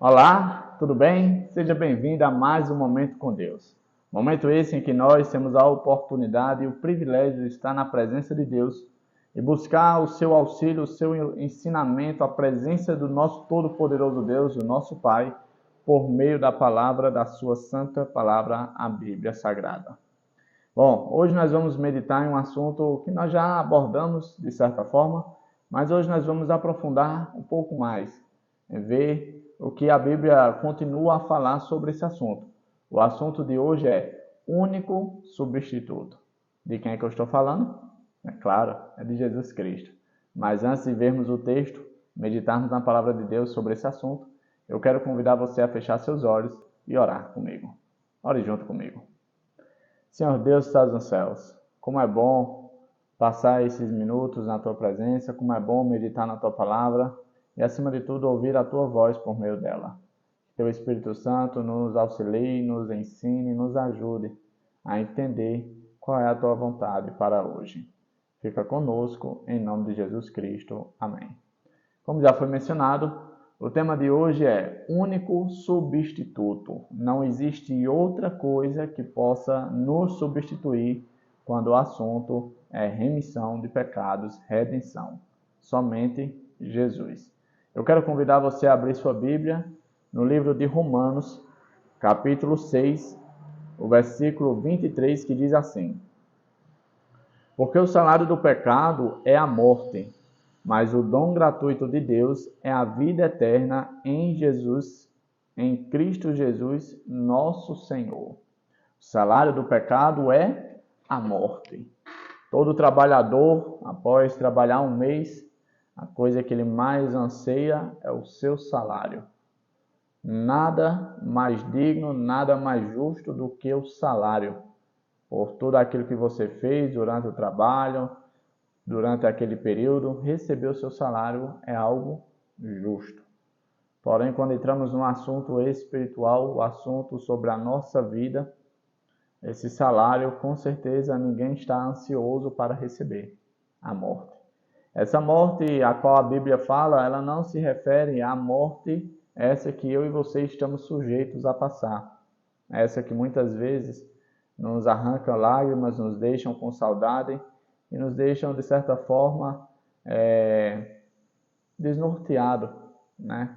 Olá, tudo bem? Seja bem-vindo a mais um Momento com Deus. Momento esse em que nós temos a oportunidade e o privilégio de estar na presença de Deus e buscar o seu auxílio, o seu ensinamento, a presença do nosso todo-poderoso Deus, o nosso Pai, por meio da palavra, da sua santa palavra, a Bíblia Sagrada. Bom, hoje nós vamos meditar em um assunto que nós já abordamos de certa forma, mas hoje nós vamos aprofundar um pouco mais, ver o que a Bíblia continua a falar sobre esse assunto. O assunto de hoje é único substituto. De quem é que eu estou falando? É claro, é de Jesus Cristo. Mas antes de vermos o texto, meditarmos na palavra de Deus sobre esse assunto, eu quero convidar você a fechar seus olhos e orar comigo. Ore junto comigo. Senhor Deus que estás nos céus, como é bom passar esses minutos na Tua presença, como é bom meditar na Tua palavra e, acima de tudo, ouvir a Tua voz por meio dela. Que Teu Espírito Santo nos auxilie, nos ensine, nos ajude a entender qual é a Tua vontade para hoje. Fica conosco, em nome de Jesus Cristo. Amém. Como já foi mencionado, o tema de hoje é único substituto. Não existe outra coisa que possa nos substituir quando o assunto é remissão de pecados, redenção. Somente Jesus. Eu quero convidar você a abrir sua Bíblia no livro de Romanos, capítulo 6, o versículo 23, que diz assim: Porque o salário do pecado é a morte, mas o dom gratuito de Deus é a vida eterna em Jesus, em Cristo Jesus, nosso Senhor. O salário do pecado é a morte. Todo trabalhador, após trabalhar um mês, a coisa que ele mais anseia é o seu salário. Nada mais digno, nada mais justo do que o salário, por tudo aquilo que você fez durante o trabalho, durante aquele período, receber o seu salário é algo justo. Porém, quando entramos num assunto espiritual, o assunto sobre a nossa vida, esse salário, com certeza, ninguém está ansioso para receber: a morte. Essa morte a qual a Bíblia fala, ela não se refere à morte essa que eu e você estamos sujeitos a passar. Essa que muitas vezes nos arranca lágrimas, nos deixam com saudade, e nos deixam, de certa forma, desnorteado, né?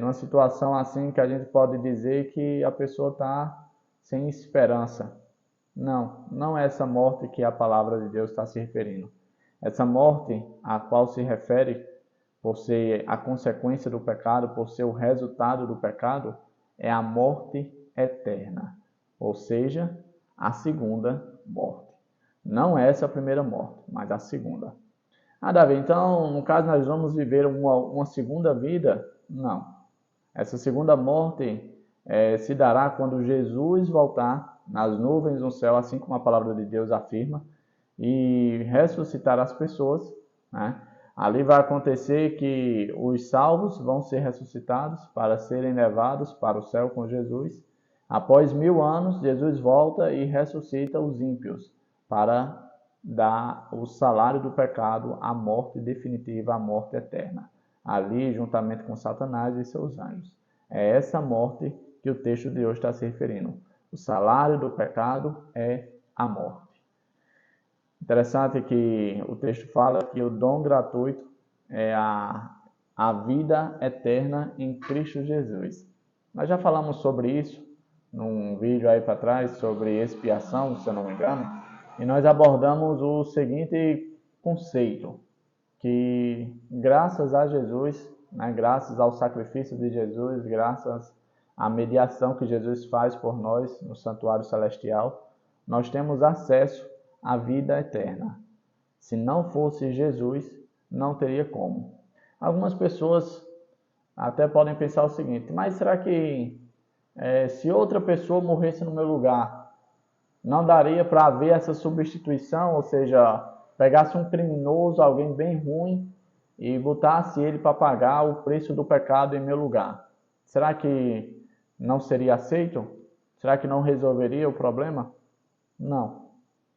Numa situação assim que a gente pode dizer que a pessoa está sem esperança. Não é essa morte que a palavra de Deus está se referindo. Essa morte a qual se refere, por ser a consequência do pecado, por ser o resultado do pecado, é a morte eterna, ou seja, a segunda morte. Não essa primeira morte, mas a segunda. Davi, então, no caso, nós vamos viver uma segunda vida? Não. Essa segunda morte se dará quando Jesus voltar nas nuvens no céu, assim como a palavra de Deus afirma, e ressuscitar as pessoas, né? Ali vai acontecer que os salvos vão ser ressuscitados para serem levados para o céu com Jesus. Após 1000 anos, Jesus volta e ressuscita os ímpios para dar o salário do pecado, a morte definitiva, a morte eterna. Ali, juntamente com Satanás e seus anjos. É essa morte que o texto de hoje está se referindo. O salário do pecado é a morte. Interessante que o texto fala que o dom gratuito é a vida eterna em Cristo Jesus. Nós já falamos sobre isso num vídeo aí para trás, sobre expiação, se eu não me engano, e nós abordamos o seguinte conceito, que graças a Jesus, né, graças ao sacrifício de Jesus, graças à mediação que Jesus faz por nós no santuário celestial, nós temos acesso à vida eterna. Se não fosse Jesus, não teria como. Algumas pessoas até podem pensar o seguinte: mas será que se outra pessoa morresse no meu lugar, não daria para haver essa substituição? Ou seja, pegasse um criminoso, alguém bem ruim, e botasse ele para pagar o preço do pecado em meu lugar. Será que não seria aceito? Será que não resolveria o problema? Não,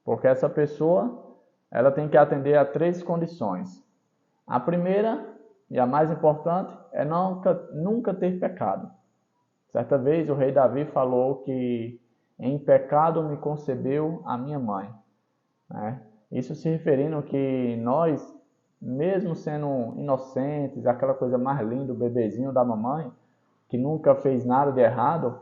porque essa pessoa ela tem que atender a 3 condições. A primeira E a mais importante é nunca ter pecado. Certa vez o rei Davi falou que em pecado me concebeu a minha mãe, né? Isso se referindo que nós, mesmo sendo inocentes, aquela coisa mais linda, o bebezinho da mamãe, que nunca fez nada de errado,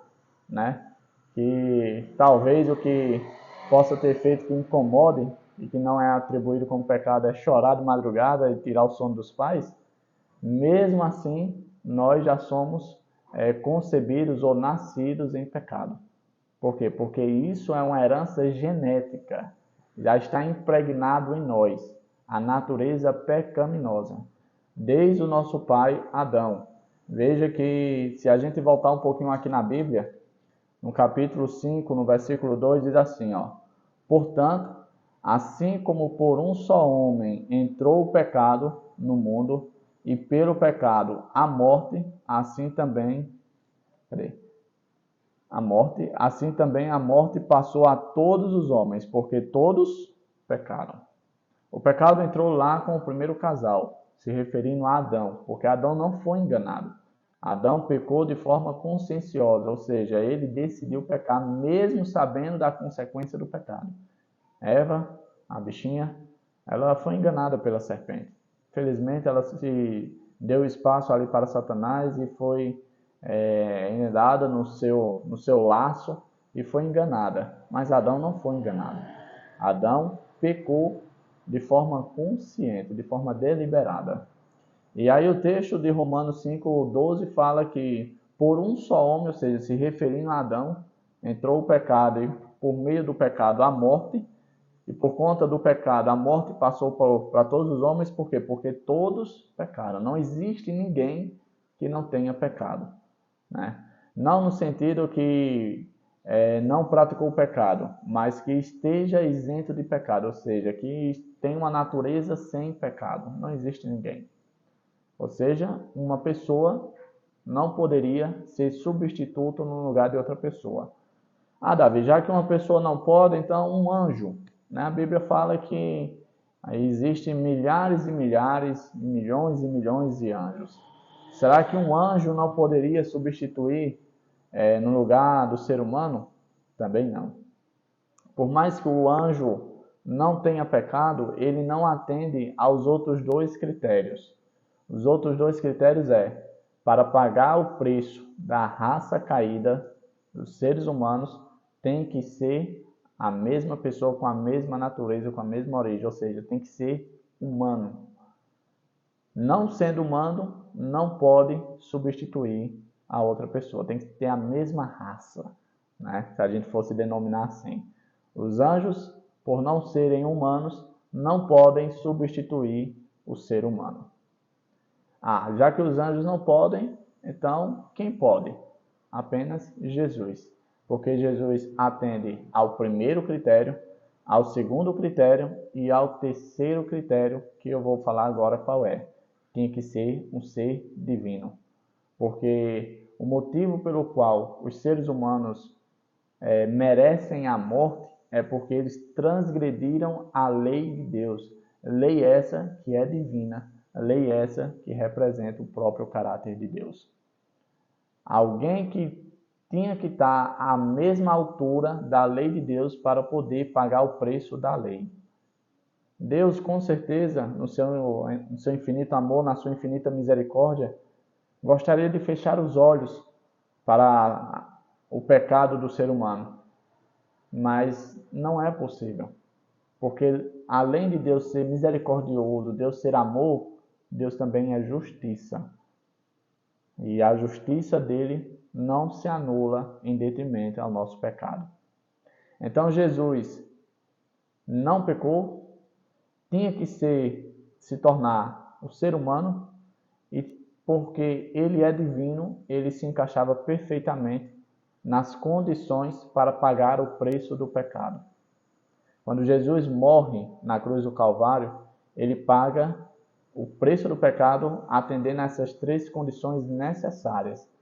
né? Que talvez o que possa ter feito que incomode e que não é atribuído como pecado é chorar de madrugada e tirar o sono dos pais, mesmo assim nós já somos concebidos ou nascidos em pecado. Por quê? Porque isso é uma herança genética, já está impregnado em nós, a natureza pecaminosa, desde o nosso pai Adão. Veja que se a gente voltar um pouquinho aqui na Bíblia, no capítulo 5, no versículo 2, diz assim, ó: portanto, assim como por um só homem entrou o pecado no mundo, e pelo pecado a morte, assim também a morte passou a todos os homens, porque todos pecaram. O pecado entrou lá com o primeiro casal, se referindo a Adão, porque Adão não foi enganado. Adão pecou de forma conscienciosa, ou seja, ele decidiu pecar mesmo sabendo da consequência do pecado. Eva, a bichinha, ela foi enganada pela serpente. Felizmente, ela se deu espaço ali para Satanás e foi enredada no seu laço e foi enganada. Mas Adão não foi enganado. Adão pecou de forma consciente, de forma deliberada. E aí o texto de Romanos 5:12 fala que por um só homem, ou seja, se referindo a Adão, entrou o pecado e por meio do pecado a morte, e por conta do pecado a morte passou para todos os homens, por quê? Porque todos pecaram. Não existe ninguém que não tenha pecado, né? Não no sentido que não praticou o pecado, mas que esteja isento de pecado, ou seja, que tem uma natureza sem pecado. Não existe ninguém. Ou seja, uma pessoa não poderia ser substituto no lugar de outra pessoa. Ah, Davi, já que uma pessoa não pode, então um anjo. Né? A Bíblia fala que existem milhares e milhares, milhões e milhões de anjos. Será que um anjo não poderia substituir no lugar do ser humano? Também não. Por mais que o anjo não tenha pecado, ele não atende aos outros dois critérios. Os outros dois critérios para pagar o preço da raça caída dos seres humanos, tem que ser a mesma pessoa com a mesma natureza, com a mesma origem, ou seja, tem que ser humano. Não sendo humano, não pode substituir a outra pessoa, tem que ter a mesma raça, né? Se a gente fosse denominar assim. Os anjos, por não serem humanos, não podem substituir o ser humano. Já que os anjos não podem, então quem pode? Apenas Jesus. Porque Jesus atende ao primeiro critério, ao segundo critério e ao terceiro critério, que eu vou falar agora qual é. Tinha que ser um ser divino. Porque o motivo pelo qual os seres humanos merecem a morte é porque eles transgrediram a lei de Deus. Lei essa que é divina. Lei essa que representa o próprio caráter de Deus. Alguém que tinha que estar à mesma altura da lei de Deus para poder pagar o preço da lei. Deus, com certeza, no seu infinito amor, na sua infinita misericórdia, gostaria de fechar os olhos para o pecado do ser humano. Mas não é possível. Porque além de Deus ser misericordioso, Deus ser amor, Deus também é justiça. E a justiça dele não se anula em detrimento ao nosso pecado. Então Jesus não pecou, tinha que se tornar o ser humano, e porque ele é divino, ele se encaixava perfeitamente nas condições para pagar o preço do pecado. Quando Jesus morre na cruz do Calvário, ele paga o preço do pecado atendendo a essas três condições necessárias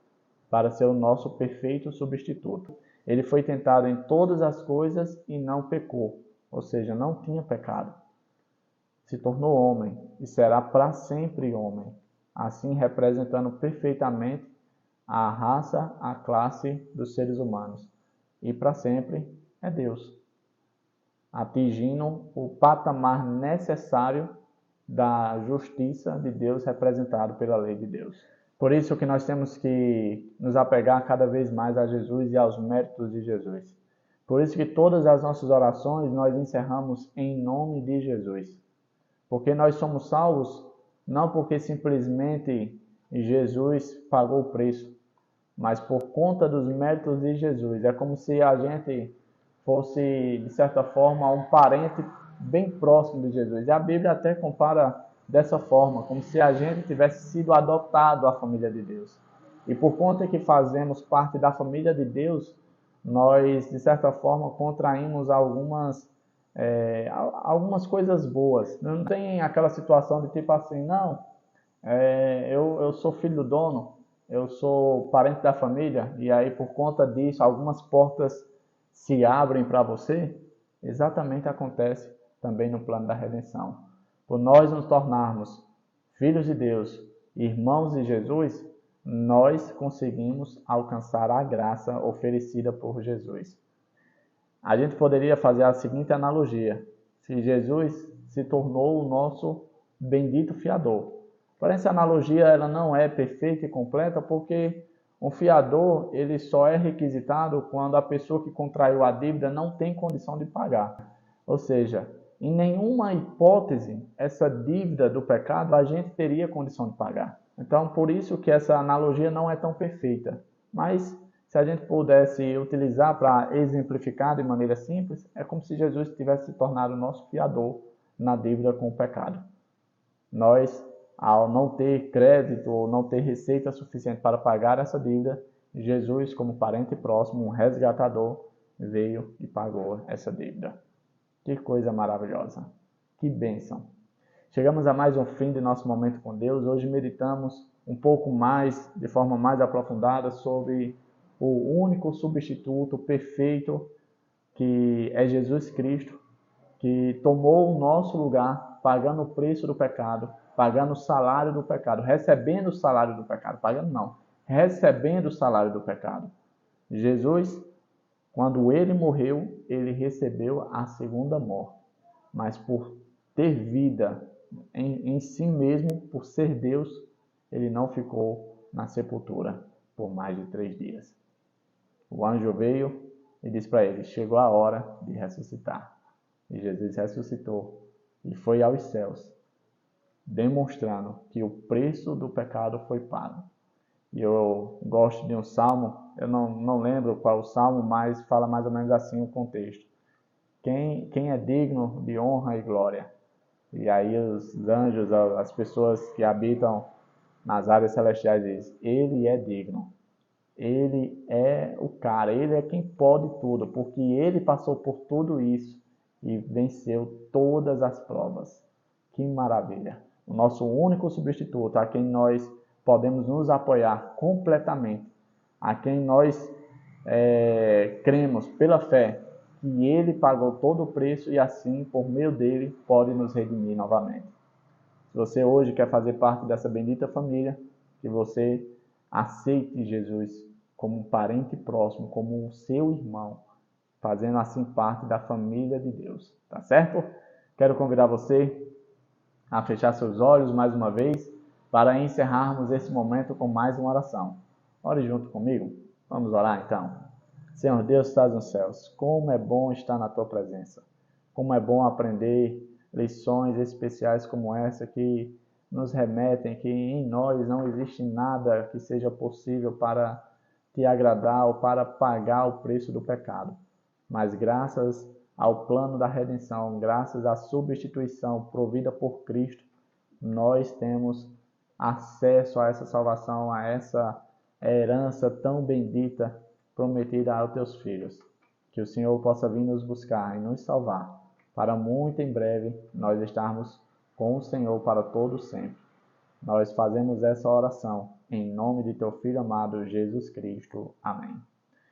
para ser o nosso perfeito substituto. Ele foi tentado em todas as coisas e não pecou, ou seja, não tinha pecado. Se tornou homem e será para sempre homem. assim representando perfeitamente a raça, a classe dos seres humanos. E para sempre é Deus, atingindo o patamar necessário da justiça de Deus representado pela lei de Deus. Por isso que nós temos que nos apegar cada vez mais a Jesus e aos méritos de Jesus. Por isso que todas as nossas orações nós encerramos em nome de Jesus. Porque nós somos salvos não porque simplesmente Jesus pagou o preço, mas por conta dos méritos de Jesus. É como se a gente fosse, de certa forma, um parente bem próximo de Jesus. E a Bíblia até compara dessa forma, como se a gente tivesse sido adotado à família de Deus. E por conta que fazemos parte da família de Deus, nós, de certa forma, contraímos algumas coisas boas. Não tem aquela situação de tipo assim, não, eu sou filho do dono, eu sou parente da família, e aí por conta disso algumas portas se abrem para você. Exatamente acontece também no plano da redenção. Por nós nos tornarmos filhos de Deus, irmãos de Jesus, nós conseguimos alcançar a graça oferecida por Jesus. A gente poderia fazer a seguinte analogia: se Jesus se tornou o nosso bendito fiador. Porém, essa analogia ela não é perfeita e completa, porque um fiador ele só é requisitado quando a pessoa que contraiu a dívida não tem condição de pagar. Ou seja, em nenhuma hipótese essa dívida do pecado a gente teria condição de pagar. Então, por isso que essa analogia não é tão perfeita. Mas se a gente pudesse utilizar para exemplificar de maneira simples, é como se Jesus tivesse se tornado o nosso fiador na dívida com o pecado. Nós, ao não ter crédito ou não ter receita suficiente para pagar essa dívida, Jesus, como parente próximo, um resgatador, veio e pagou essa dívida. Que coisa maravilhosa! Que bênção! Chegamos a mais um fim de nosso momento com Deus. Hoje meditamos um pouco mais, de forma mais aprofundada, sobre o único substituto perfeito que é Jesus Cristo, que tomou o nosso lugar, pagando o preço do pecado, pagando o salário do pecado, recebendo o salário do pecado, pagando não, recebendo o salário do pecado. Jesus, quando ele morreu, ele recebeu a segunda morte, mas por ter vida em si mesmo, por ser Deus, ele não ficou na sepultura por mais de 3 dias. O anjo veio e disse para ele: chegou a hora de ressuscitar. E Jesus ressuscitou e foi aos céus, demonstrando que o preço do pecado foi pago. E eu gosto de um salmo, eu não lembro qual o salmo, mas fala mais ou menos assim o contexto. Quem é digno de honra e glória? E aí os anjos, as pessoas que habitam nas áreas celestiais dizem: ele é digno. Ele é o cara, ele é quem pode tudo, porque ele passou por tudo isso e venceu todas as provas. Que maravilha! O nosso único substituto, a quem nós podemos nos apoiar completamente, a quem nós cremos pela fé que ele pagou todo o preço e assim, por meio dele, pode nos redimir novamente. Se você hoje quer fazer parte dessa bendita família, que você aceite Jesus como um parente próximo, como um seu irmão, fazendo assim parte da família de Deus, tá certo? Quero convidar você a fechar seus olhos mais uma vez para encerrarmos esse momento com mais uma oração. Ore junto comigo. Vamos orar então. Senhor Deus, estás nos céus, como é bom estar na tua presença. Como é bom aprender lições especiais como essa que nos remetem que em nós não existe nada que seja possível para te agradar ou para pagar o preço do pecado. Mas graças ao plano da redenção, graças à substituição provida por Cristo, nós temos acesso a essa salvação, a essa herança tão bendita prometida aos teus filhos. Que o Senhor possa vir nos buscar e nos salvar, para muito em breve nós estarmos com o Senhor para todo sempre. Nós fazemos essa oração em nome de teu Filho amado Jesus Cristo. Amém.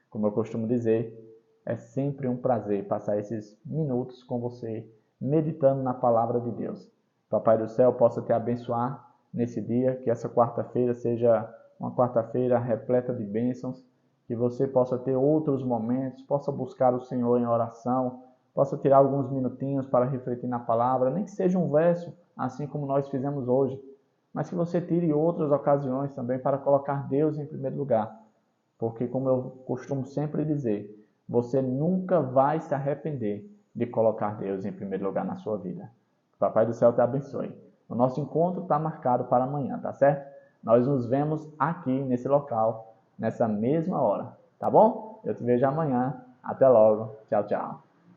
Como eu costumo dizer, é sempre um prazer passar esses minutos com você, meditando na palavra de Deus. Papai do céu possa te abençoar nesse dia, que essa quarta-feira seja uma quarta-feira repleta de bênçãos, que você possa ter outros momentos, possa buscar o Senhor em oração, possa tirar alguns minutinhos para refletir na palavra, nem que seja um verso, assim como nós fizemos hoje, mas que você tire outras ocasiões também para colocar Deus em primeiro lugar. Porque, como eu costumo sempre dizer, você nunca vai se arrepender de colocar Deus em primeiro lugar na sua vida. O Papai do Céu te abençoe. O nosso encontro está marcado para amanhã, tá certo? Nós nos vemos aqui nesse local, nessa mesma hora, tá bom? Eu te vejo amanhã. Até logo. Tchau, tchau.